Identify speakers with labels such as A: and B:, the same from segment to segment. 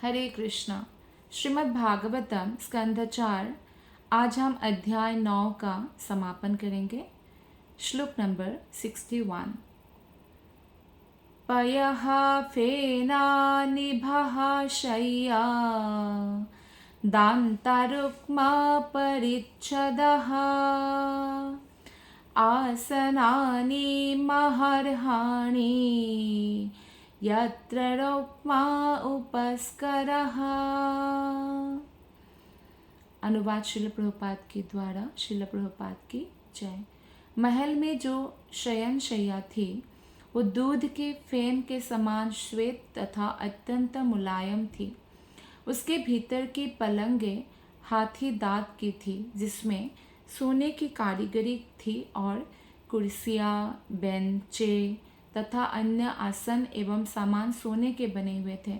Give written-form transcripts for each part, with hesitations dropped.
A: हरे कृष्णा। श्रीमद् भागवतम स्कंध 4। आज हम अध्याय 9 का समापन करेंगे। श्लोक नंबर 61। पयः फेनानिभः शय्या दान्तारुक्मा परिच्छदः आसनानि महर्हाणि यत्र रुक्मा उपस्करः। अनुवाद शिल प्रभुपाद के द्वारा। शिल प्रभुपाद की जय। महल में जो शयन शैया थी वो दूध के फेन के समान श्वेत तथा अत्यंत मुलायम थी। उसके भीतर की पलंगे हाथी दांत की थी जिसमें सोने की कारीगरी थी और कुर्सियाँ, बेंचे तथा अन्य आसन एवं सामान सोने के बने हुए थे।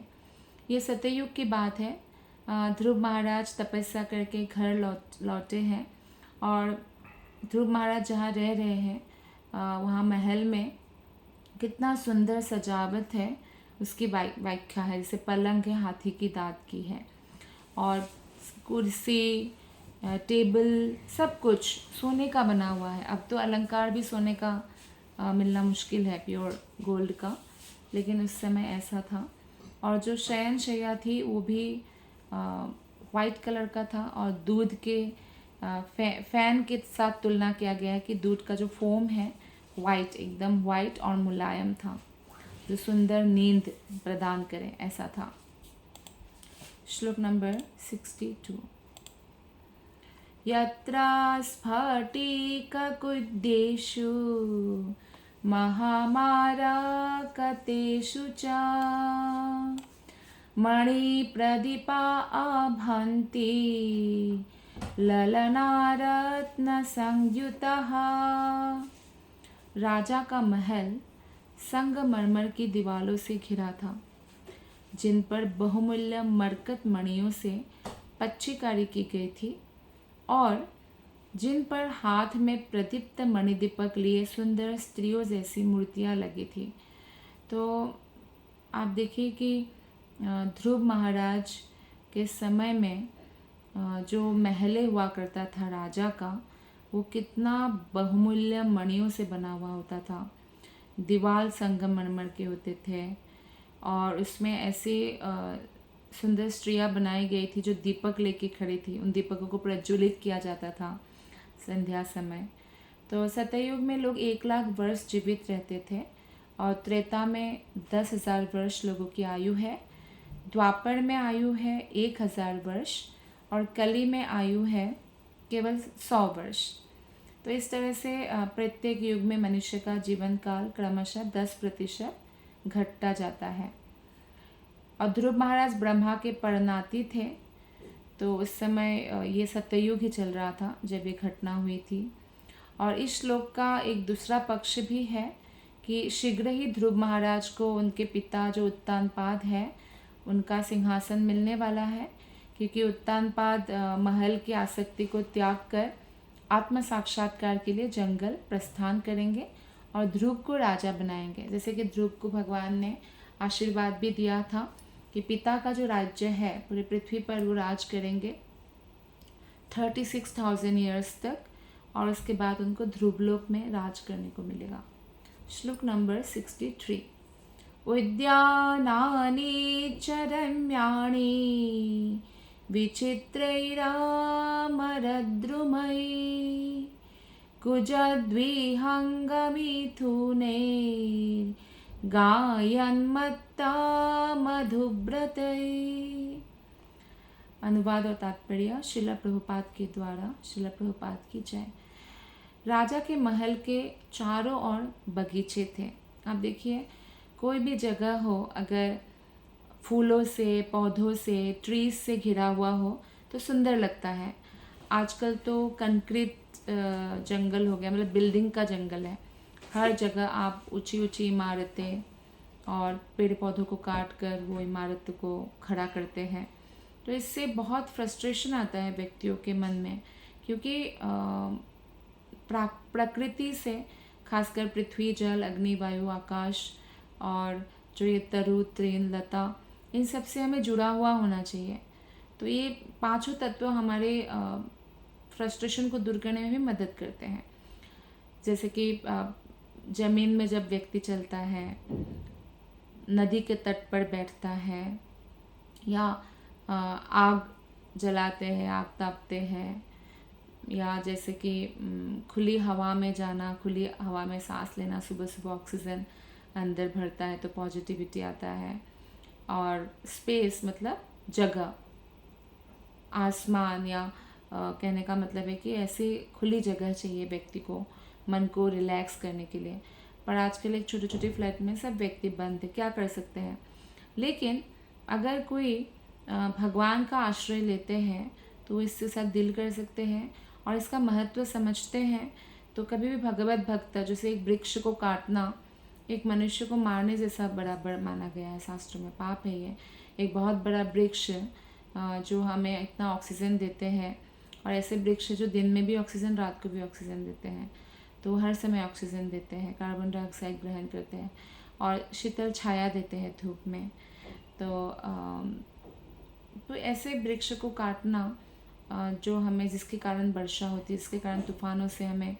A: ये सतयुग की बात है। ध्रुव महाराज तपस्या करके घर लौटे हैं और ध्रुव महाराज जहाँ रह रहे हैं वहाँ महल में कितना सुंदर सजावट है उसकी व्याख्या है। जैसे पलंग है हाथी की दांत की है और कुर्सी, टेबल सब कुछ सोने का बना हुआ है। अब तो अलंकार भी सोने का मिलना मुश्किल है, प्योर गोल्ड का, लेकिन उस समय ऐसा था। और जो शयन शैया थी वो भी वाइट कलर का था और दूध के फैन के साथ तुलना किया गया है कि दूध का जो फोम है वाइट, एकदम वाइट और मुलायम था, जो सुंदर नींद प्रदान करे, ऐसा था। श्लोक नंबर 62। यत्रा स्फटिककुड्येषु महामारकतेषु च मणिप्रदीपा आभान्ति ललनारत्नसंयुतः। राजा का महल संगमरमर की दीवारों से घिरा था जिन पर बहुमूल्य मरकत मणियों से पच्चीकारी की गई थी और जिन पर हाथ में प्रदीप्त मणिदीपक लिए सुंदर स्त्रियों जैसी मूर्तियां लगी थी। तो आप देखिए कि ध्रुव महाराज के समय में जो महले हुआ करता था राजा का, वो कितना बहुमूल्य मणियों से बना हुआ होता था। दीवार संगमरमर के होते थे और उसमें ऐसे सुंदर स्त्रियाँ बनाई गई थी जो दीपक लेके खड़ी थी। उन दीपकों को प्रज्वलित किया जाता था संध्या समय। तो सतयुग में लोग 1,00,000 वर्ष जीवित रहते थे और त्रेता में 10,000 वर्ष लोगों की आयु है। द्वापर में आयु है 1,000 वर्ष और कली में आयु है केवल 100 वर्ष। तो इस तरह से प्रत्येक युग में मनुष्य का जीवन काल क्रमशः 10% घटता जाता है। और ध्रुव महाराज ब्रह्मा के परनाती थे, तो उस समय ये सत्ययुग ही चल रहा था जब ये घटना हुई थी। और इस श्लोक का एक दूसरा पक्ष भी है कि शीघ्र ही ध्रुव महाराज को उनके पिता जो उत्तानपाद है उनका सिंहासन मिलने वाला है, क्योंकि उत्तानपाद महल की आसक्ति को त्याग कर आत्म साक्षात्कार के लिए जंगल प्रस्थान करेंगे और ध्रुव को राजा बनाएंगे। जैसे कि ध्रुव को भगवान ने आशीर्वाद भी दिया था कि पिता का जो राज्य है पूरे पृथ्वी पर वो राज करेंगे 36,000 ईयर्स तक, और उसके बाद उनको ध्रुवलोक में राज करने को मिलेगा। श्लोक नंबर 63। उद्यानानि च रम्याणि विचित्रैरामरद्रुमैः कुजद्विहङ्गमिथुनैर्गायन्मत्ता मधुव्रतैः। अनुवाद और तात्पर्य शिला प्रभुपाद के द्वारा। शिला प्रभुपाद की जय। राजा के महल के चारों ओर बगीचे थे। आप देखिए, कोई भी जगह हो अगर फूलों से, पौधों से, ट्रीज से घिरा हुआ हो तो सुंदर लगता है। आजकल तो कंक्रीट जंगल हो गया, मतलब बिल्डिंग का जंगल है। हर जगह आप ऊंची ऊंची इमारतें और पेड़ पौधों को काट कर वो इमारत को खड़ा करते हैं। तो इससे बहुत फ्रस्ट्रेशन आता है व्यक्तियों के मन में, क्योंकि प्रकृति से, खासकर पृथ्वी, जल, अग्नि, वायु, आकाश और जो ये तरु तृण लता, इन सब से हमें जुड़ा हुआ होना चाहिए। तो ये पांचों तत्व हमारे फ्रस्ट्रेशन को दूर करने में भी मदद करते हैं। जैसे कि ज़मीन में जब व्यक्ति चलता है, नदी के तट पर बैठता है, या आग जलाते हैं, आग तापते हैं, या जैसे कि खुली हवा में जाना, खुली हवा में सांस लेना, सुबह सुबह ऑक्सीजन अंदर भरता है तो पॉजिटिविटी आता है। और स्पेस मतलब जगह, आसमान, या कहने का मतलब है कि ऐसी खुली जगह चाहिए व्यक्ति को मन को रिलैक्स करने के लिए। पर आजकल एक छोटे छोटे फ्लैट में सब व्यक्ति बंद है, क्या कर सकते हैं। लेकिन अगर कोई भगवान का आश्रय लेते हैं तो इसके साथ डील कर सकते हैं और इसका महत्व समझते हैं। तो कभी भी भगवत भक्त, जैसे एक वृक्ष को काटना एक मनुष्य को मारने जैसा बराबर माना गया है शास्त्रों में, पाप है ये। एक बहुत बड़ा वृक्ष जो हमें इतना ऑक्सीजन देते हैं, और ऐसे वृक्ष जो दिन में भी ऑक्सीजन, रात को भी ऑक्सीजन देते हैं, तो हर समय ऑक्सीजन देते हैं, कार्बन डाइऑक्साइड ग्रहण करते हैं और शीतल छाया देते हैं धूप में। तो ऐसे वृक्ष को काटना जो हमें, जिसके कारण वर्षा होती है, जिसके कारण तूफानों से हमें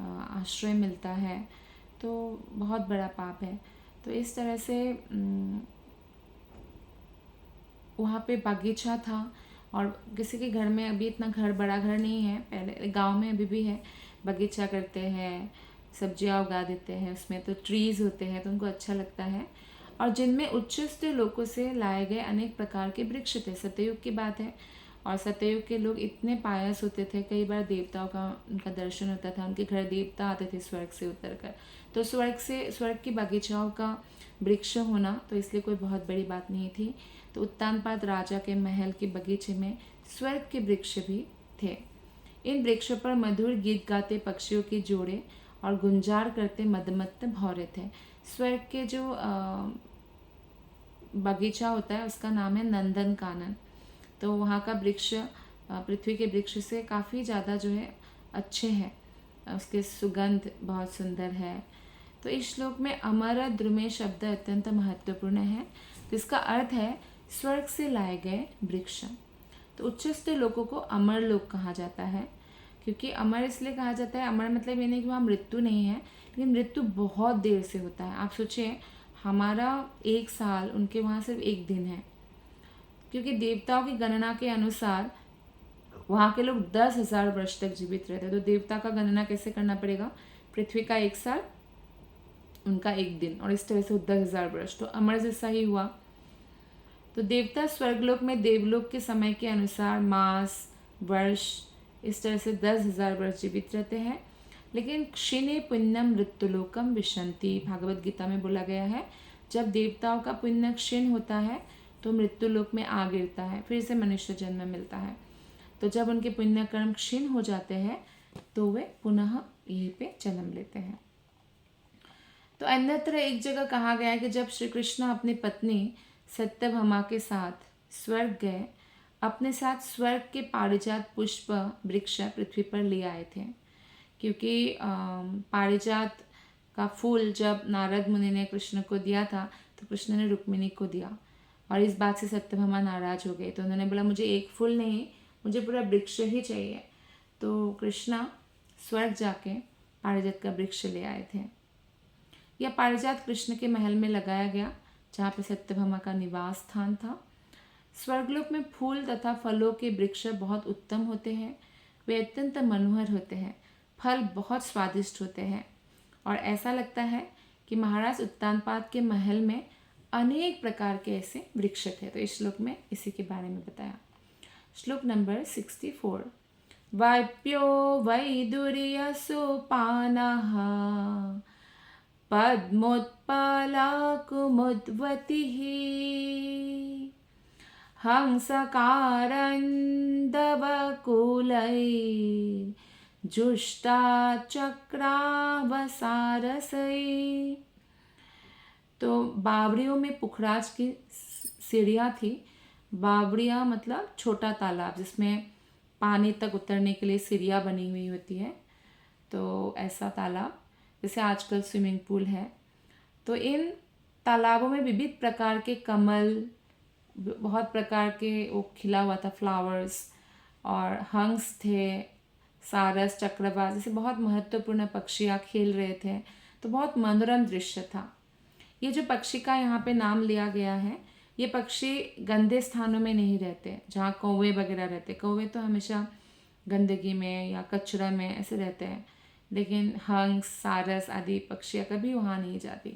A: आश्रय मिलता है, तो बहुत बड़ा पाप है। तो इस तरह से वहाँ पे बागीचा था, और किसी के घर में, अभी इतना घर, बड़ा घर नहीं है, पहले गांव में अभी भी है, बगीचा करते हैं, सब्जियां उगा देते हैं, उसमें तो ट्रीज़ होते हैं तो उनको अच्छा लगता है, और जिनमें उच्चस्थ लोगों से लाए गए अनेक प्रकार के वृक्ष थे। सत्ययुग की बात है, और सत्ययुग के लोग इतने पायस होते थे, कई बार देवताओं का उनका दर्शन होता था, उनके घर देवता आते थे स्वर्ग से उतर कर। तो स्वर्ग की बगीचाओं का वृक्ष होना तो इसलिए कोई बहुत बड़ी बात नहीं थी। तो उत्तानपाद राजा के महल के बगीचे में स्वर्ग के वृक्ष भी थे। इन वृक्षों पर मधुर गीत गाते पक्षियों के जोड़े और गुंजार करते मदमत्त भौरे थे। स्वर्ग के जो बगीचा होता है उसका नाम है नंदन कानन। तो वहाँ का वृक्ष पृथ्वी के वृक्ष से काफ़ी ज़्यादा जो है अच्छे हैं, उसके सुगंध बहुत सुंदर है। तो इस श्लोक में अमर द्रुमे शब्द अत्यंत महत्वपूर्ण है, जिसका अर्थ है स्वर्ग से लाए गए वृक्ष। तो उच्चस्थ लोगों को अमर लोग कहा जाता है, क्योंकि अमर इसलिए कहा जाता है, अमर मतलब ये नहीं कि वहाँ मृत्यु नहीं है, लेकिन मृत्यु बहुत देर से होता है। आप सोचिए, हमारा 1 साल, उनके वहाँ सिर्फ 1 दिन है, क्योंकि देवताओं की गणना के अनुसार वहाँ के लोग 10,000 वर्ष तक जीवित रहते। तो देवता का गणना कैसे करना पड़ेगा, पृथ्वी का 1 साल, उनका 1 दिन, और इस तरह से 10,000 वर्ष, तो अमर जैसा ही हुआ। तो देवता स्वर्गलोक में देवलोक के समय के अनुसार मास, वर्ष, इस तरह से 10,000 वर्ष जीवित रहते हैं। लेकिन क्षीणे पुण्यम मृत्युलोकम विशंति, भागवत गीता में बोला गया है, जब देवताओं का पुण्य क्षीण होता है तो मृत्युलोक में आ गिरता है, फिर से मनुष्य जन्म मिलता है। तो जब उनके पुण्य कर्म क्षीण हो जाते हैं तो वे पुनः यहीं पे जन्म लेते हैं। तो अन्यत्र एक जगह कहा गया है कि जब श्री कृष्ण अपनी पत्नी सत्यभामा के साथ स्वर्ग गए, अपने साथ स्वर्ग के पारिजात पुष्प वृक्ष पृथ्वी पर ले आए थे, क्योंकि पारिजात का फूल जब नारद मुनि ने कृष्ण को दिया था तो कृष्ण ने रुक्मिणी को दिया, और इस बात से सत्यभामा नाराज हो गए। तो उन्होंने बोला मुझे एक फूल नहीं, मुझे पूरा वृक्ष ही चाहिए। तो कृष्णा स्वर्ग जाके पारिजात का वृक्ष ले आए थे। यह पारिजात कृष्ण के महल में लगाया गया, जहाँ पे सत्यभामा का निवास स्थान था। स्वर्गलोक में फूल तथा फलों के वृक्ष बहुत उत्तम होते हैं, वे अत्यंत मनोहर होते हैं, फल बहुत स्वादिष्ट होते हैं, और ऐसा लगता है कि महाराज उत्तानपाद के महल में अनेक प्रकार के ऐसे वृक्ष थे। तो इस श्लोक में इसी के बारे में बताया। श्लोक नंबर 64। वाप्यो वैदुर्यसोपानः पद्मोत्पलाकुमुद्वतिः हंसकारन्दवकुलैर्जुष्टा चक्रावसारसै। तो बावड़ियों में पुखराज की सीढ़ियाँ थी। बावड़ियाँ मतलब छोटा तालाब, जिसमें पानी तक उतरने के लिए सीढ़ियाँ बनी हुई होती है। तो ऐसा तालाब जैसे आजकल स्विमिंग पूल है। तो इन तालाबों में विविध प्रकार के कमल, बहुत प्रकार के वो खिला हुआ था फ्लावर्स, और हंस थे, सारस, चक्रवात जैसे बहुत महत्वपूर्ण पक्षियाँ खेल रहे थे। तो बहुत मनोरम दृश्य था। ये जो पक्षी का यहाँ पे नाम लिया गया है, ये पक्षी गंदे स्थानों में नहीं रहते जहाँ कौवे वगैरह रहते। कौवे तो हमेशा गंदगी में या कचरा में ऐसे रहते हैं, लेकिन हंस, सारस आदि पक्षियाँ कभी वहाँ नहीं जाती।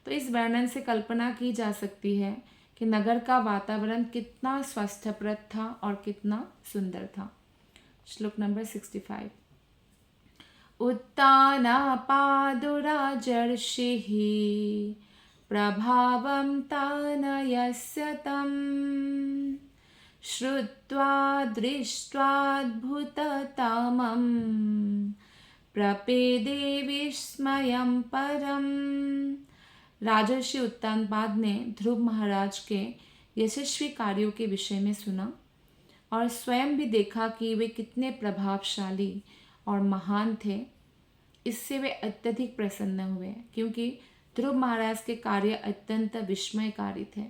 A: तो इस वर्णन से कल्पना की जा सकती है कि नगर का वातावरण कितना स्वास्थ्यप्रद था और कितना सुंदर था। श्लोक नंबर 65। उत्तानापादुराजर्षिः प्रभावं तानयस्य तं श्रुत्वा दृष्ट्वाद्भुततमं प्रपेदे विस्मयं परम। राजर्षि उत्तानपाद ने ध्रुव महाराज के यशस्वी कार्यों के विषय में सुना और स्वयं भी देखा कि वे कितने प्रभावशाली और महान थे। इससे वे अत्यधिक प्रसन्न हुए, क्योंकि ध्रुव महाराज के कार्य अत्यंत विस्मयकारी थे।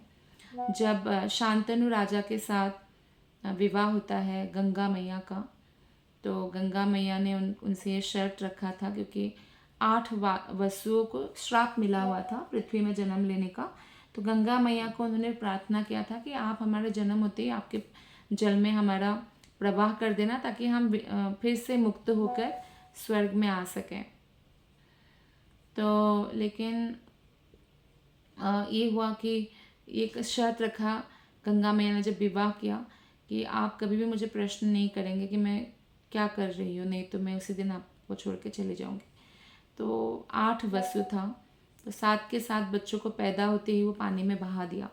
A: जब शांतनु राजा के साथ विवाह होता है गंगा मैया का, तो गंगा मैया ने उनसे ये शर्त रखा था, क्योंकि 8 वसुओं को श्राप मिला हुआ था पृथ्वी में जन्म लेने का। तो गंगा मैया को उन्होंने प्रार्थना किया था कि आप हमारे जन्म होते ही आपके जल में हमारा प्रवाह कर देना, ताकि हम फिर से मुक्त होकर स्वर्ग में आ सकें। तो लेकिन ये हुआ कि एक शर्त रखा गंगा मैया ने जब विवाह किया कि आप कभी भी मुझे प्रश्न नहीं करेंगे कि मैं क्या कर रही हूँ, नहीं तो मैं उसी दिन आपको छोड़ के चली जाऊँगी। तो 8 वसु था, तो 7 के 7 बच्चों को पैदा होते ही वो पानी में बहा दिया।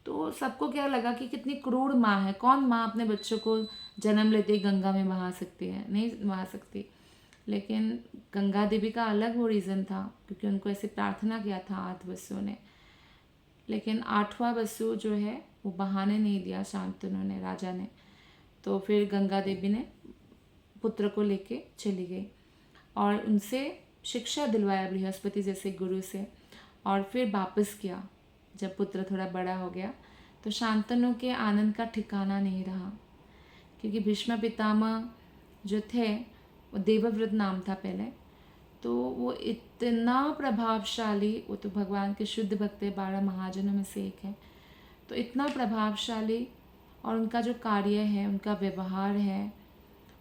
A: तो सबको क्या लगा कि कितनी क्रूर माँ है, कौन माँ अपने बच्चों को जन्म लेते ही गंगा में बहा सकती है, नहीं बहा सकती। लेकिन गंगा देवी का अलग वो रीज़न था, क्योंकि उनको ऐसे प्रार्थना किया था 8 वसुओं ने। लेकिन 8वां वसु जो है वो बहाने नहीं दिया शांतनु ने, राजा ने। तो फिर गंगा देवी ने पुत्र को लेके चली गई और उनसे शिक्षा दिलवाया बृहस्पति जैसे गुरु से, और फिर वापस किया। जब पुत्र थोड़ा बड़ा हो गया तो शांतनु के आनंद का ठिकाना नहीं रहा, क्योंकि भीष्म पितामह जो थे वो देवव्रत नाम था पहले। तो वो इतना प्रभावशाली, वो तो भगवान के शुद्ध भक्त 12 महाजनों में से एक है। तो इतना प्रभावशाली, और उनका जो कार्य है, उनका व्यवहार है,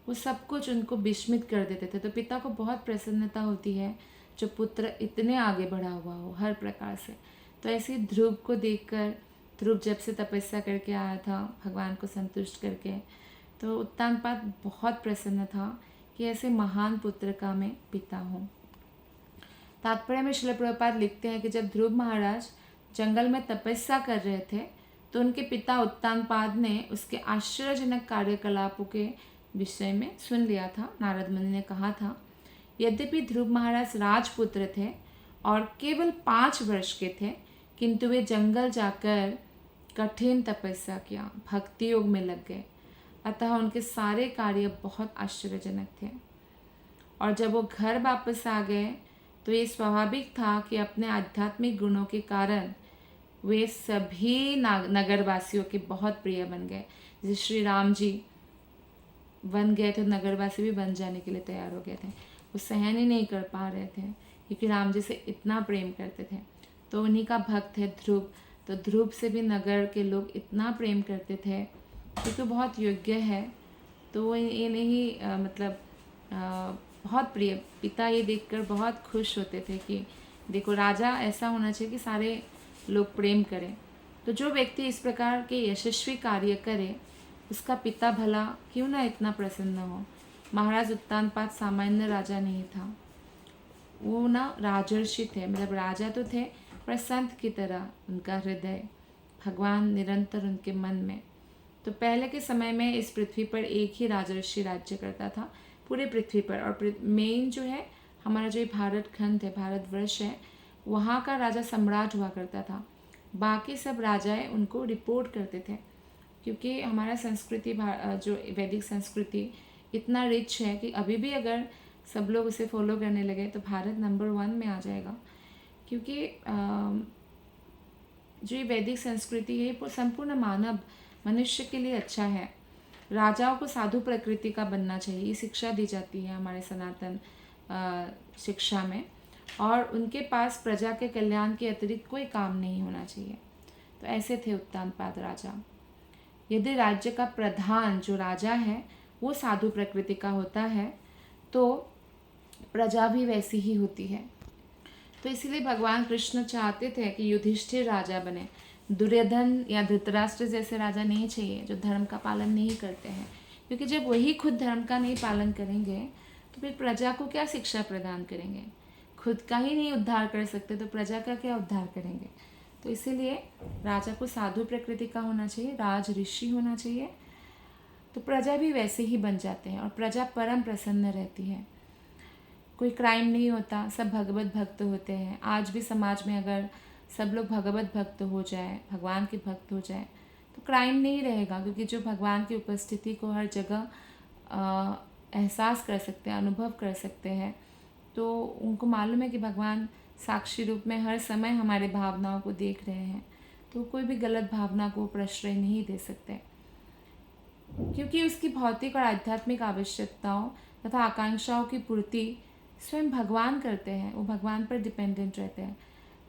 A: वो सब कुछ उनको विस्मित कर देते थे। तो पिता को बहुत प्रसन्नता होती है जो पुत्र इतने आगे बढ़ा हुआ हो हर प्रकार से। तो ऐसे ही ध्रुव को देखकर, ध्रुव जब से तपस्या करके आया था भगवान को संतुष्ट करके, तो उत्तानपाद बहुत प्रसन्न था कि ऐसे महान पुत्र का मैं पिता हूँ। तात्पर्य में श्रील प्रभुपाद लिखते हैं कि जब ध्रुव महाराज जंगल में तपस्या कर रहे थे, तो उनके पिता उत्तानपाद ने उसके आश्चर्यजनक कार्यकलापों के विषय में सुन लिया था। नारद मुनि ने कहा था, यद्यपि ध्रुव महाराज राजपुत्र थे और केवल 5 वर्ष के थे, किंतु वे जंगल जाकर कठिन तपस्या किया, भक्ति योग में लग गए। अतः उनके सारे कार्य बहुत आश्चर्यजनक थे। और जब वो घर वापस आ गए तो ये स्वाभाविक था कि अपने आध्यात्मिक गुणों के कारण वे सभी नगरवासियों के बहुत प्रिय बन गए। जैसे श्री राम जी बन गए तो नगरवासी भी बन जाने के लिए तैयार हो गए थे। वो सहन ही नहीं कर पा रहे थे, क्योंकि राम जी से इतना प्रेम करते थे। तो उन्हीं का भक्त है ध्रुव। तो ध्रुव से भी नगर के लोग इतना प्रेम करते थे, क्योंकि बहुत योग्य है। तो वो ये नहीं बहुत प्रिय, पिता ये देखकर बहुत खुश होते थे कि देखो राजा ऐसा होना चाहिए कि सारे लोग प्रेम करें। तो जो व्यक्ति इस प्रकार के यशस्वी कार्य करे, उसका पिता भला क्यों ना इतना प्रसन्न हो। महाराज उत्तानपाद सामान्य राजा नहीं था, वो ना राजर्षि थे, मतलब राजा तो थे पर संत की तरह उनका हृदय, भगवान निरंतर उनके मन में। तो पहले के समय में इस पृथ्वी पर एक ही राजर्षि राज्य करता था पूरे पृथ्वी पर। और मेन जो है हमारा जो भारत खंड है, भारतवर्ष है, वहाँ का राजा सम्राट हुआ करता था। बाकी सब राजाएं उनको रिपोर्ट करते थे, क्योंकि हमारा संस्कृति जो वैदिक संस्कृति इतना रिच है कि अभी भी अगर सब लोग उसे फॉलो करने लगे तो भारत नंबर 1 में आ जाएगा। क्योंकि जो ये वैदिक संस्कृति है वो संपूर्ण मानव मनुष्य के लिए अच्छा है। राजाओं को साधु प्रकृति का बनना चाहिए, ये शिक्षा दी जाती है हमारे सनातन शिक्षा में। और उनके पास प्रजा के कल्याण के अतिरिक्त कोई काम नहीं होना चाहिए। तो ऐसे थे उत्तानपाद राजा। यदि राज्य का प्रधान जो राजा है वो साधु प्रकृति का होता है तो प्रजा भी वैसी ही होती है। तो इसीलिए भगवान कृष्ण चाहते थे कि युधिष्ठिर राजा बने। दुर्योधन या धृतराष्ट्र जैसे राजा नहीं चाहिए जो धर्म का पालन नहीं करते हैं, क्योंकि जब वही खुद धर्म का नहीं पालन करेंगे तो फिर प्रजा को क्या शिक्षा प्रदान करेंगे। खुद का ही नहीं उद्धार कर सकते तो प्रजा का क्या उद्धार करेंगे। तो इसीलिए राजा को साधु प्रकृति का होना चाहिए, राज ऋषि होना चाहिए, तो प्रजा भी वैसे ही बन जाते हैं और प्रजा परम प्रसन्न रहती है। कोई क्राइम नहीं होता, सब भगवत भक्त होते हैं। आज भी समाज में अगर सब लोग भगवत भक्त हो जाए, भगवान के भक्त हो जाए तो क्राइम नहीं रहेगा, क्योंकि जो भगवान की उपस्थिति को हर जगह एहसास कर सकते हैं, अनुभव कर सकते हैं, तो उनको मालूम है कि भगवान साक्षी रूप में हर समय हमारे भावनाओं को देख रहे हैं, तो कोई भी गलत भावना को प्रश्रय नहीं दे सकते, क्योंकि उसकी भौतिक और आध्यात्मिक आवश्यकताओं तथा आकांक्षाओं की पूर्ति स्वयं भगवान करते हैं, वो भगवान पर डिपेंडेंट रहते हैं।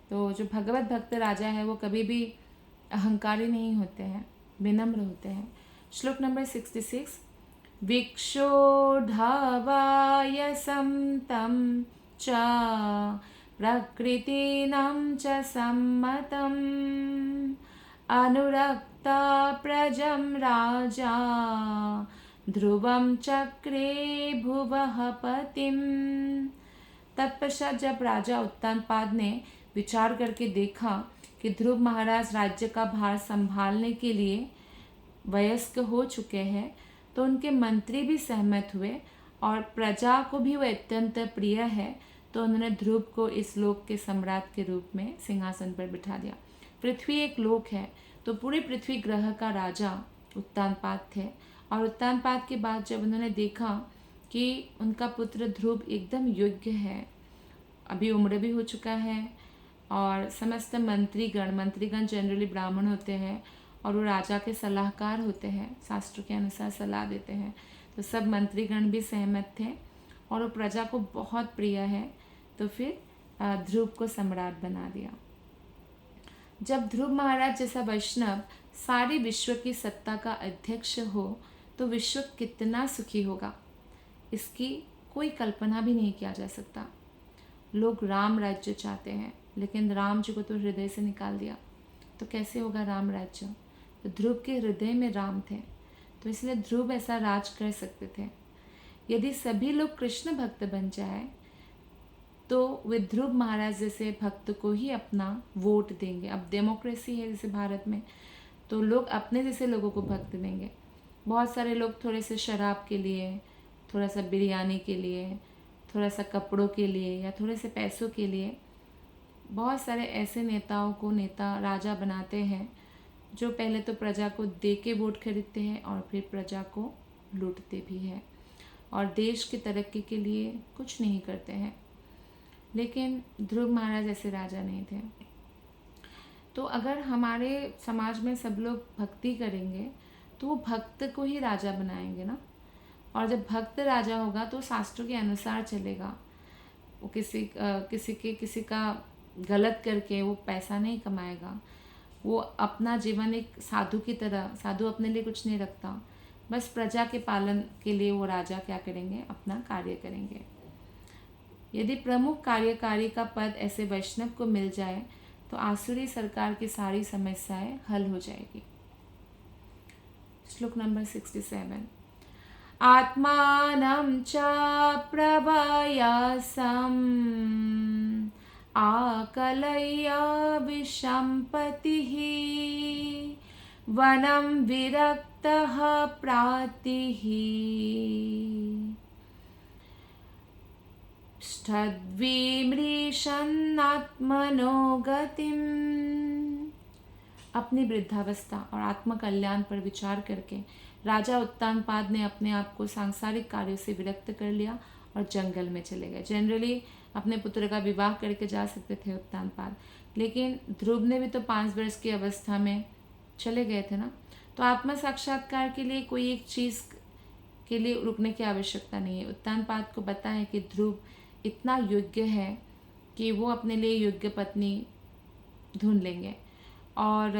A: तो जो भगवत भक्त राजा है वो कभी भी अहंकारी नहीं होते हैं, विनम्र होते हैं। श्लोक नंबर 66। विक्षोढवायसं तं च प्रकृतिनं च सम्मतम् अनुरक्ता प्रजं राजा ध्रुवं चक्रे भुवः पतिम्। तत्पश्चात जब राजा उत्तानपाद ने विचार करके देखा कि ध्रुव महाराज राज्य का भार संभालने के लिए वयस्क हो चुके हैं, तो उनके मंत्री भी सहमत हुए और प्रजा को भी वह अत्यंत प्रिय है, तो उन्होंने ध्रुव को इस लोक के सम्राट के रूप में सिंहासन पर बिठा दिया। पृथ्वी एक लोक है, तो पूरे पृथ्वी ग्रह का राजा उत्तानपाद थे। और उत्तानपाद के बाद जब उन्होंने देखा कि उनका पुत्र ध्रुव एकदम योग्य है, अभी उम्र भी हो चुका है, और समस्त मंत्रीगण जनरली ब्राह्मण होते हैं और वो राजा के सलाहकार होते हैं, शास्त्रों के अनुसार सलाह देते हैं, तो सब मंत्रीगण भी सहमत थे और वो प्रजा को बहुत प्रिय है, तो फिर ध्रुव को सम्राट बना दिया। जब ध्रुव महाराज जैसा वैष्णव सारी विश्व की सत्ता का अध्यक्ष हो तो विश्व कितना सुखी होगा, इसकी कोई कल्पना भी नहीं किया जा सकता। लोग राम राज्य चाहते हैं, लेकिन राम जी को तो हृदय से निकाल दिया, तो कैसे होगा राम राज्य। तो ध्रुव के हृदय में राम थे, तो इसलिए ध्रुव ऐसा राज कर सकते थे। यदि सभी लोग कृष्ण भक्त बन जाए तो वे ध्रुव महाराज जैसे भक्त को ही अपना वोट देंगे। अब डेमोक्रेसी है जैसे भारत में, तो लोग अपने जैसे लोगों को भक्त देंगे। बहुत सारे लोग थोड़े से शराब के लिए, थोड़ा सा बिरयानी के लिए, थोड़ा सा कपड़ों के लिए या थोड़े से पैसों के लिए बहुत सारे ऐसे नेताओं को नेता राजा बनाते हैं जो पहले तो प्रजा को दे के वोट खरीदते हैं और फिर प्रजा को लूटते भी हैं और देश की तरक्की के लिए कुछ नहीं करते हैं। लेकिन ध्रुव महाराज ऐसे राजा नहीं थे। तो अगर हमारे समाज में सब लोग भक्ति करेंगे तो वो भक्त को ही राजा बनाएंगे ना, और जब भक्त राजा होगा तो शास्त्रों के अनुसार चलेगा। वो किसी का गलत करके वो पैसा नहीं कमाएगा। वो अपना जीवन एक साधु की तरह, साधु अपने लिए कुछ नहीं रखता, बस प्रजा के पालन के लिए वो राजा क्या करेंगे, अपना कार्य करेंगे। यदि प्रमुख कार्यकारी का पद ऐसे वैष्णव को मिल जाए तो आसुरी सरकार की सारी समस्याएं हल हो जाएगी। श्लोक नंबर 67। आत्मानं च प्रभयासम् आकलय्य विषम्पतिः वनं विरक्तः प्रातिः ष्ठद्विमृशन्नात्मनो गतिम्। अपनी वृद्धावस्था और आत्मकल्याण पर विचार करके राजा उत्तानपाद ने अपने आप को सांसारिक कार्यों से विरक्त कर लिया और जंगल में चले गए। जनरली अपने पुत्र का विवाह करके जा सकते थे उत्तानपाद, लेकिन ध्रुव ने भी तो 5 वर्ष की अवस्था में चले गए थे ना। तो आत्म साक्षात्कार के लिए कोई एक चीज़ के लिए रुकने की आवश्यकता नहीं है। उत्तानपाद को पता है कि ध्रुव इतना योग्य है कि वो अपने लिए योग्य पत्नी ढूंढ लेंगे। और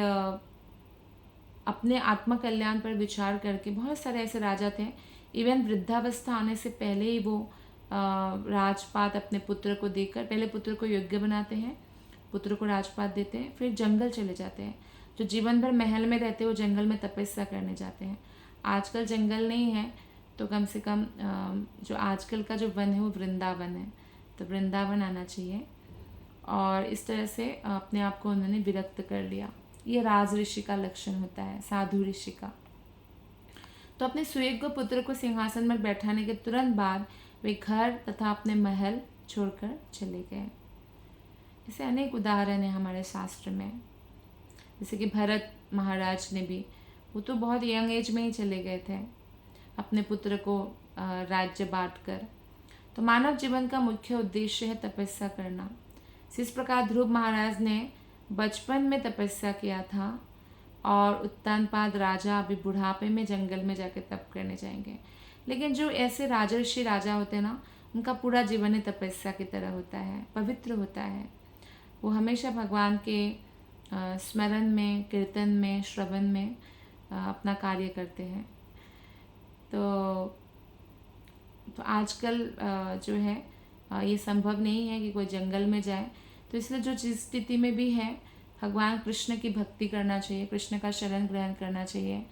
A: अपने आत्म कल्याण पर विचार करके बहुत सारे ऐसे राजा थे, इवन वृद्धावस्था आने से पहले ही वो राजपाट अपने पुत्र को देकर, पहले पुत्र को योग्य बनाते हैं, पुत्र को राजपाट देते हैं, फिर जंगल चले जाते हैं। जो जीवन भर महल में रहते हैं वो जंगल में तपस्या करने जाते हैं। आजकल जंगल नहीं है तो कम से कम जो आजकल का जो वन है वो वृंदावन है, तो वृंदावन आना चाहिए। और इस तरह से अपने आप को उन्होंने विरक्त कर लिया। ये राज ऋषि का लक्षण होता है, साधु ऋषि का। तो अपने सुयोग्य पुत्र को सिंहासन में बैठाने के तुरंत बाद वे घर तथा अपने महल छोड़कर चले गए। ऐसे अनेक उदाहरण हैं हमारे शास्त्र में, जैसे कि भरत महाराज ने भी, वो तो बहुत यंग एज में ही चले गए थे अपने पुत्र को राज्य बांटकर। तो मानव जीवन का मुख्य उद्देश्य है तपस्या करना। इस प्रकार ध्रुव महाराज ने बचपन में तपस्या किया था और उत्तानपाद राजा अभी बुढ़ापे में जंगल में जाके तप करने जाएंगे। लेकिन जो ऐसे राजर्षि राजा होते हैं ना, उनका पूरा जीवन ही तपस्या की तरह होता है, पवित्र होता है। वो हमेशा भगवान के स्मरण में, कीर्तन में, श्रवण में अपना कार्य करते हैं। तो आजकल जो है ये संभव नहीं है कि कोई जंगल में जाए, तो इसलिए जो जिस स्थिति में भी है भगवान कृष्ण की भक्ति करना चाहिए, कृष्ण का शरण ग्रहण करना चाहिए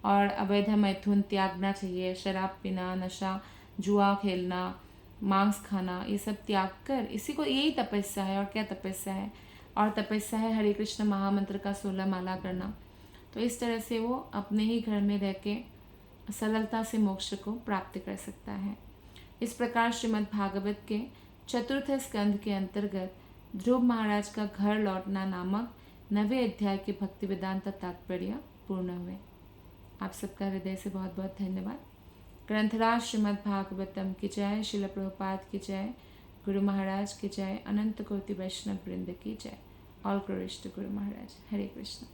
A: और अवैध मैथुन त्यागना चाहिए। शराब पीना, नशा, जुआ खेलना, मांस खाना, ये सब त्याग कर, इसी को यही तपस्या है। और क्या तपस्या है? और तपस्या है हरे कृष्ण महामंत्र का 16 माला करना। तो इस तरह से वो अपने ही घर में रह के सरलता से मोक्ष को प्राप्त कर सकता है। इस प्रकार श्रीमद् भागवत के चतुर्थ स्कंध के अंतर्गत ध्रुव महाराज का घर लौटना नामक 9वें अध्याय के भक्ति वेदांत तात्पर्य पूर्ण हुए। आप सबका हृदय से बहुत बहुत धन्यवाद। ग्रंथराज श्रीमद् भागवतम की जय, श्रील प्रभुपाद की जय, गुरु महाराज की जय, अनंत कोटि वैष्णव वृंद की जय। All glories to Guru Maharaj. Hare Krishna.